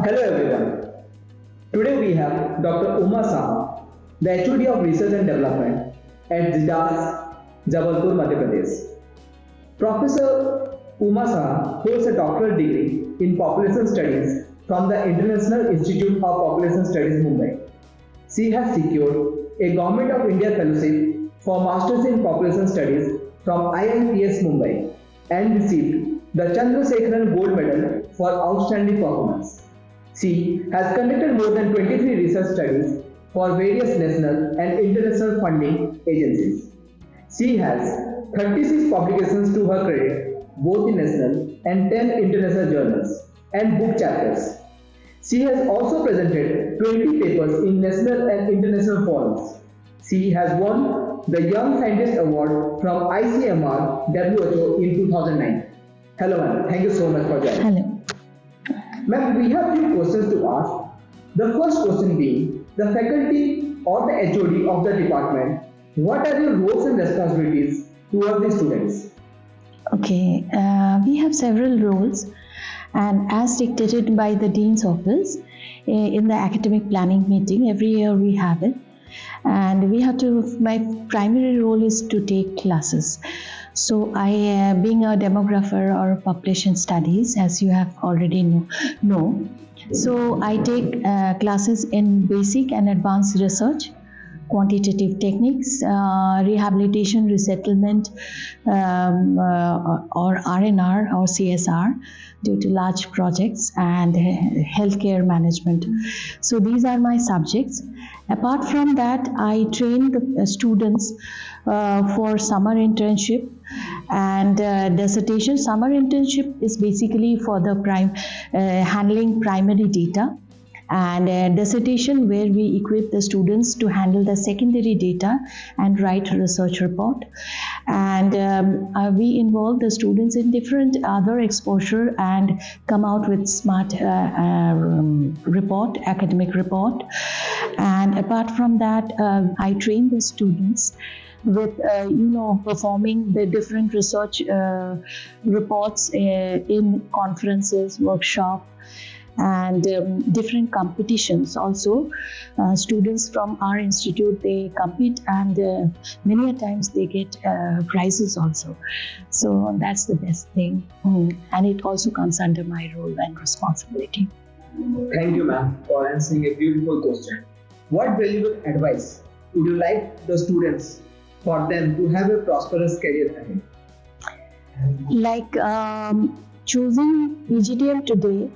Hello everyone. Today we have Dr. Saha, the HOD of Research and Development at ZDAS, Jabalpur, Madhya Pradesh. Professor Saha holds a doctoral degree in Population Studies from the International Institute of Population Studies, Mumbai. She has secured a Government of India Fellowship for Masters in Population Studies from IIPS Mumbai and received the Chandrasekharan Gold Medal for Outstanding Performance. She has conducted more than 23 research studies for various national and international funding agencies. She has 36 publications to her credit, both in national and 10 international journals and book chapters. She has also presented 20 papers in national and international forums. She has won the Young Scientist Award from ICMR WHO in 2009. Hello ma'am, thank you so much for joining. Hello. Ma'am, we have few questions to ask. The first question being, the faculty or the HOD of the department, what are your roles and responsibilities towards the students? Okay, we have several roles, and as dictated by the Dean's Office in the academic planning meeting, every year we have it. And my primary role is to take classes. So I, being a demographer or population studies, as you have already know, so I take classes in basic and advanced research, quantitative techniques, rehabilitation, resettlement, or R&R or CSR due to large projects, and healthcare management. So these are my subjects. Apart from that, I train the students for summer internship and dissertation. Summer internship is basically for the handling primary data, and dissertation where we equip the students to handle the secondary data and write a research report. And we involve the students in different other exposure and come out with smart report, academic report. And apart from that, I train the students with performing the different research reports in conferences, workshop, and different competitions. Also, students from our institute, they compete, and many a times they get prizes also. So that's the best thing, and it also comes under my role and responsibility. Thank you ma'am for answering a beautiful question. What valuable advice would you like the students for them to have a prosperous career ahead? Like choosing PGDM today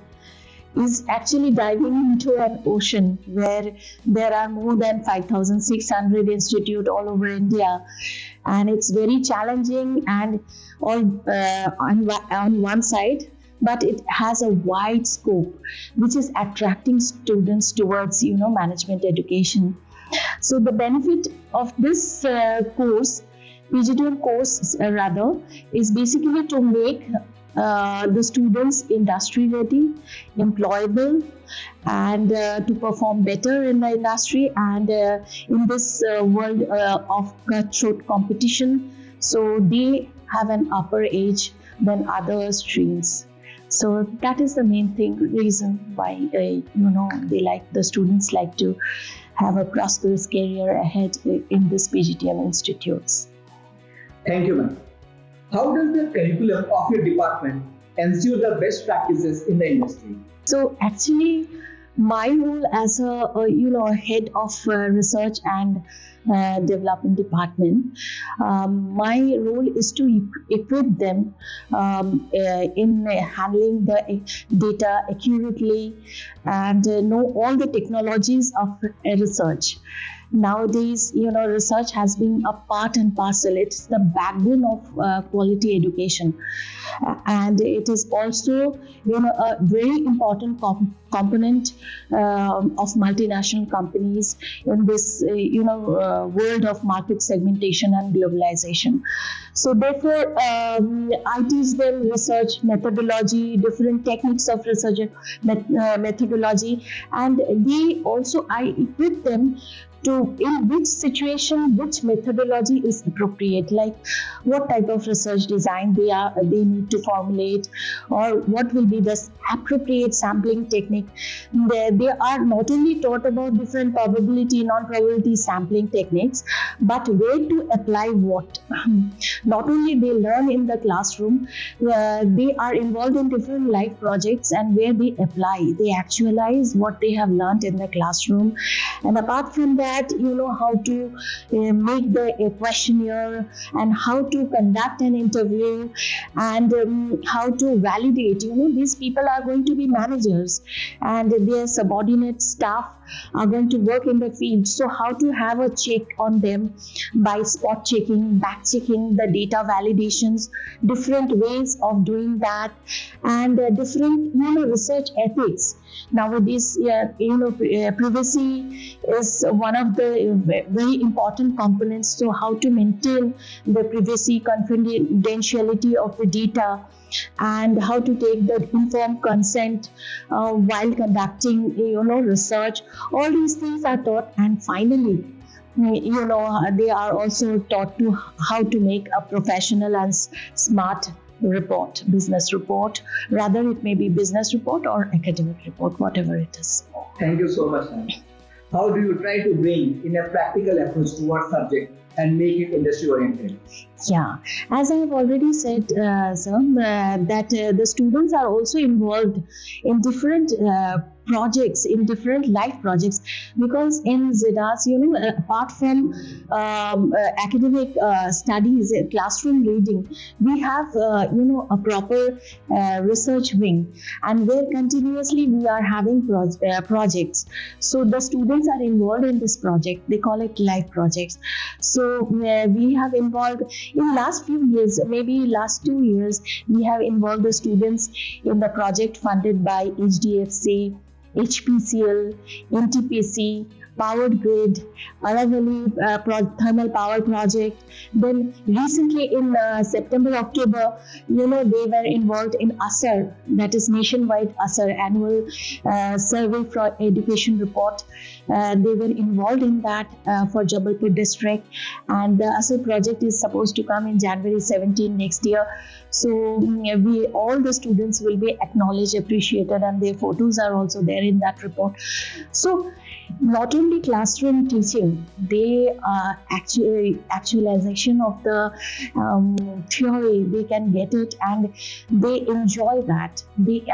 is actually diving into an ocean where there are more than 5,600 institutes all over India, and it's very challenging and on one side, but it has a wide scope which is attracting students towards management education. So the benefit of this course, PGDM course rather, is basically to make the students industry ready, employable, and to perform better in the industry and in this world of cutthroat competition. So they have an upper edge than other streams. So that is the main reason why the students like to have a prosperous career ahead in this PGDM institutes. Thank you ma'am. How does the curriculum of your department ensure the best practices in the industry? So actually, my role as a head of research and development department, my role is to equip them in handling the data accurately and know all the technologies of research. Nowadays, research has been a part and parcel. It's the backbone of quality education, and it is also, a very important component of multinational companies in this, world of market segmentation and globalization. So therefore, I teach them research methodology, different techniques of research methodology, and I equip them to in which situation which methodology is appropriate, like what type of research design they need to formulate, or what will be the appropriate sampling technique. They are not only taught about different probability, non-probability sampling techniques, but where to apply what. Not only they learn in the classroom, they are involved in different life projects, and where they apply, they actualize what they have learned in the classroom. And apart from that, how to make the questionnaire, and how to conduct an interview, and how to validate. These people are going to be managers, and their subordinate staff are going to work in the field. So how to have a check on them by spot checking, back checking the data validations, different ways of doing that, and different research ethics. Nowadays, privacy is one of the very important components. So how to maintain the privacy, confidentiality of the data, and how to take the informed consent while conducting research. All these things are taught, and finally they are also taught to how to make a professional and smart report, business report. Rather, it may be business report or academic report, whatever it is. Thank you so much, ma'am. How do you try to bring in a practical approach towards subject and make it industry oriented? Yeah, as I have already said, sir, that the students are also involved in different projects, in different life projects, because in ZIDAS, apart from academic studies, classroom reading, we have a proper research wing, and where continuously we are having projects. So the students are involved in this project. They call it life projects. So we have involved in last few years, maybe last 2 years, we have involved the students in the project funded by HDFC, HPCL, NTPC, Powered Grid, Aravali Thermal Power Project. Then recently in September, October, they were involved in ASAR, that is Nationwide ASAR Annual Survey for Education Report. They were involved in that for Jabalpur district, and the ASAR project is supposed to come in January 17 next year. So we all the students will be acknowledged, appreciated, and their photos are also there in that report. So not only classroom teaching, they actualization of the theory, they can get it, and they enjoy that.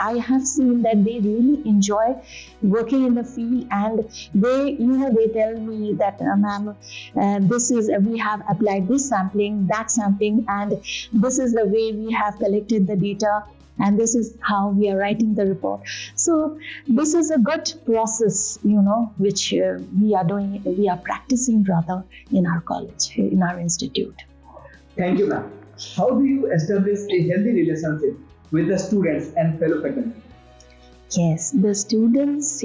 I have seen that they really enjoy working in the field, and they tell me that ma'am, this is we have applied this sampling, that sampling, and this is the way we have collected the data, and this is how we are writing the report. So this is a good process, which we are practicing rather in our college, in our institute. Thank you, ma'am. How do you establish a healthy relationship with the students and fellow faculty? Yes, the students,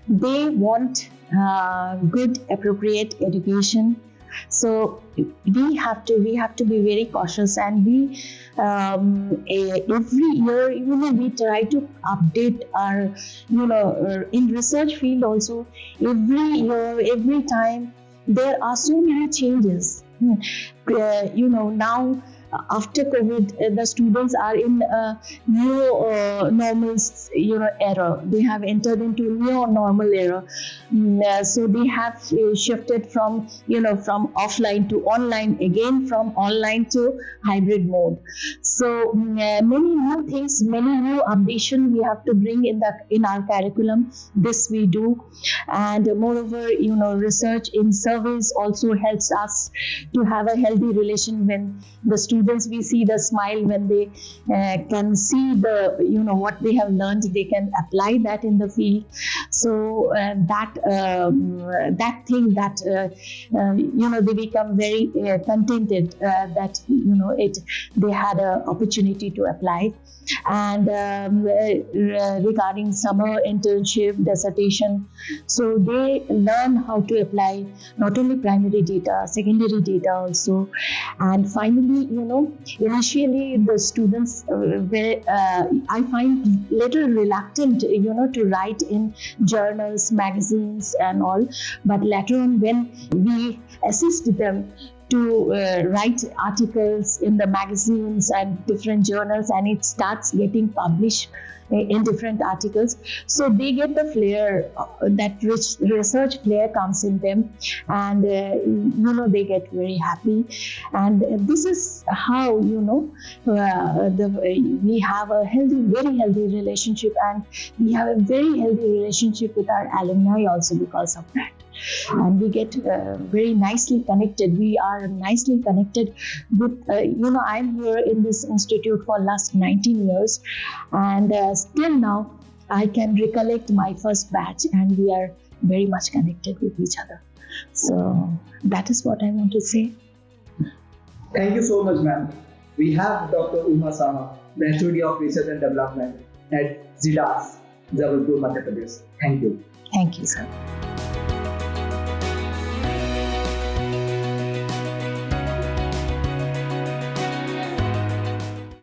they want good, appropriate education. So we have to be very cautious, and we every year we try to update our in research field also. Every year, every time, there are so many changes. Now after COVID, the students are in a new normal era. They have entered into new normal era. So they have shifted from from offline to online, again from online to hybrid mode. So many new things, many new updation we have to bring in our curriculum. This we do, and moreover, research in surveys also helps us to have a healthy relation. When the students, we see the smile when they can see the what they have learned, they can apply that in the field. So that thing that they become very contented that they had an opportunity to apply. And regarding summer internship, dissertation, so they learn how to apply not only primary data, secondary data also. And finally, initially the students were, I find, little reluctant, to write in journals, magazines, and all. But later on, when we assist them to write articles in the magazines and different journals, and it starts getting published in different articles, so they get the flair, that rich research flair comes in them, and they get very happy. And this is how we have a very healthy relationship, and we have a very healthy relationship with our alumni also because of that. And we get very nicely connected. We are nicely connected with, I'm here in this institute for last 19 years, and still now I can recollect my first batch, and we are very much connected with each other. So that is what I want to say. Thank you so much, ma'am. We have Dr. Uma Saha, the HOD of Research and Development at ZIDAS, Jabalpur, Madhya Pradesh. Thank you. Thank you, sir.